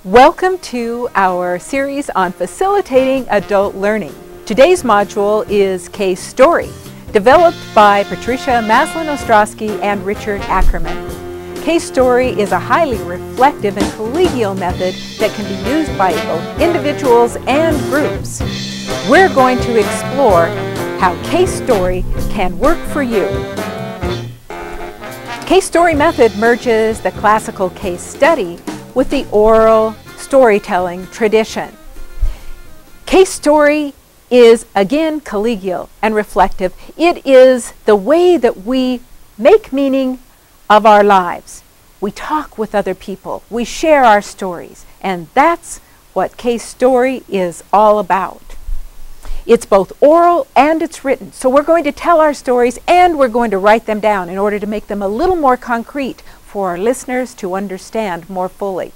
Welcome to our series on facilitating adult learning. Today's module is Case Story, developed by Patricia Maslin-Ostrowski and Richard Ackerman. Case Story is a highly reflective and collegial method that can be used by both individuals and groups. We're going to explore how Case Story can work for you. Case Story method merges the classical case study with the oral storytelling tradition. Case Story is again collegial and reflective. It is the way that we make meaning of our lives. We talk with other people, we share our stories, and that's what Case Story is all about. It's both oral and it's written. So we're going to tell our stories and we're going to write them down in order to make them a little more concrete for our listeners to understand more fully.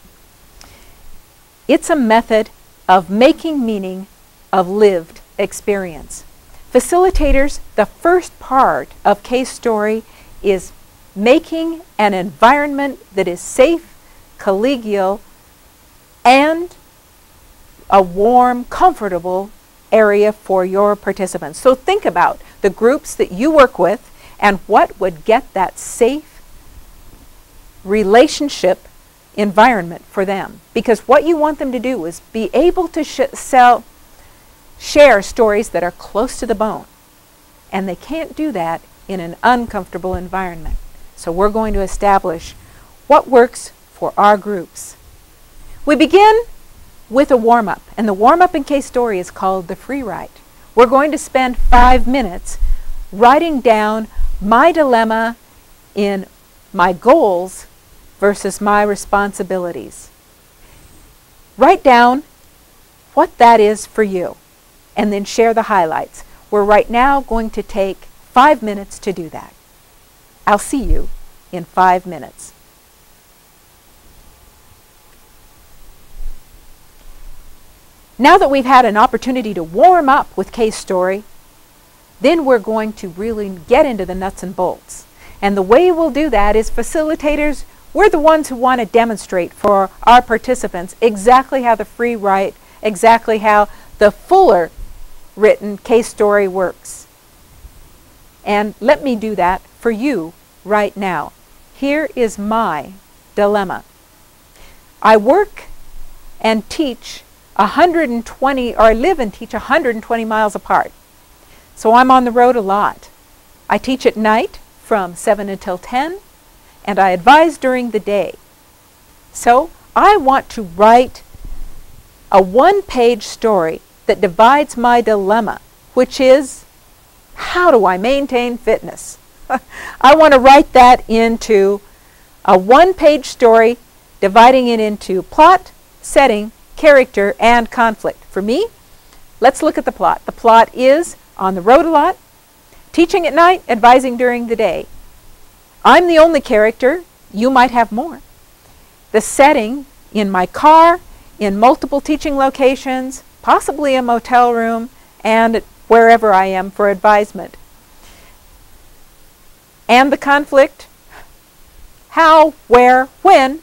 It's a method of making meaning of lived experience. Facilitators, the first part of Case Story is making an environment that is safe, collegial, and a warm, comfortable area for your participants. So think about the groups that you work with and what would get that safe relationship environment for them. Because what you want them to do is be able to share stories that are close to the bone. And they can't do that in an uncomfortable environment. So we're going to establish what works for our groups. We begin with a warm-up, and the warm-up in Case Story is called the free write. We're going to spend 5 minutes writing down my dilemma in my goals versus my responsibilities. Write down what that is for you, and then share the highlights. We're right now going to take 5 minutes to do that. I'll see you in 5 minutes. Now that we've had an opportunity to warm up with Case Story, then we're going to really get into the nuts and bolts. And the way we'll do that is facilitators, we're the ones who want to demonstrate for our participants exactly how the free write, exactly how the fuller written Case Story works. And let me do that for you right now. Here is my dilemma. I work and teach 120, or live and teach 120 miles apart. So I'm on the road a lot. I teach at night from 7 until 10, and I advise during the day. So I want to write a one-page story that divides my dilemma, which is, how do I maintain fitness? I want to write that into a one-page story, dividing it into plot, setting, character, and conflict. For me, let's look at the plot. The plot is on the road a lot, teaching at night, advising during the day. I'm the only character. You might have more. The setting, in my car, in multiple teaching locations, possibly a motel room, and wherever I am for advisement. And the conflict, how, where, when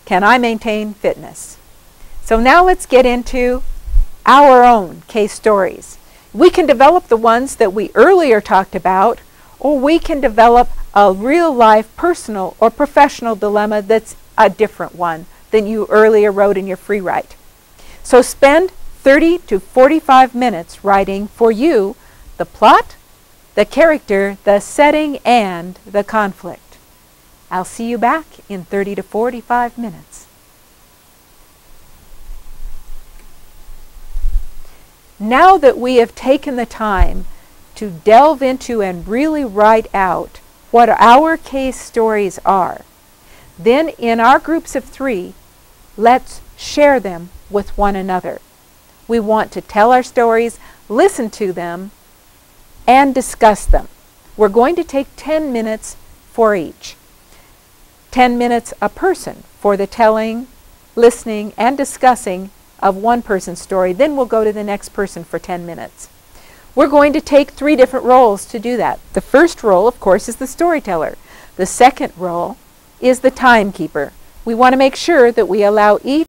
can I maintain fitness? So now let's get into our own case stories. We can develop the ones that we earlier talked about, or we can develop a real-life personal or professional dilemma that's a different one than you earlier wrote in your free write. So spend 30 to 45 minutes writing for you the plot, the character, the setting, and the conflict. I'll see you back in 30 to 45 minutes. Now that we have taken the time to delve into and really write out what our case stories are, then in our groups of 3, let's share them with one another. We want to tell our stories, listen to them, and discuss them. We're going to take 10 minutes for each. 10 minutes a person for the telling, listening, and discussing of one person's story. Then we'll go to the next person for 10 minutes. We're going to take 3 different roles to do that. The first role, of course, is the storyteller. The second role is the timekeeper. We want to make sure that we allow each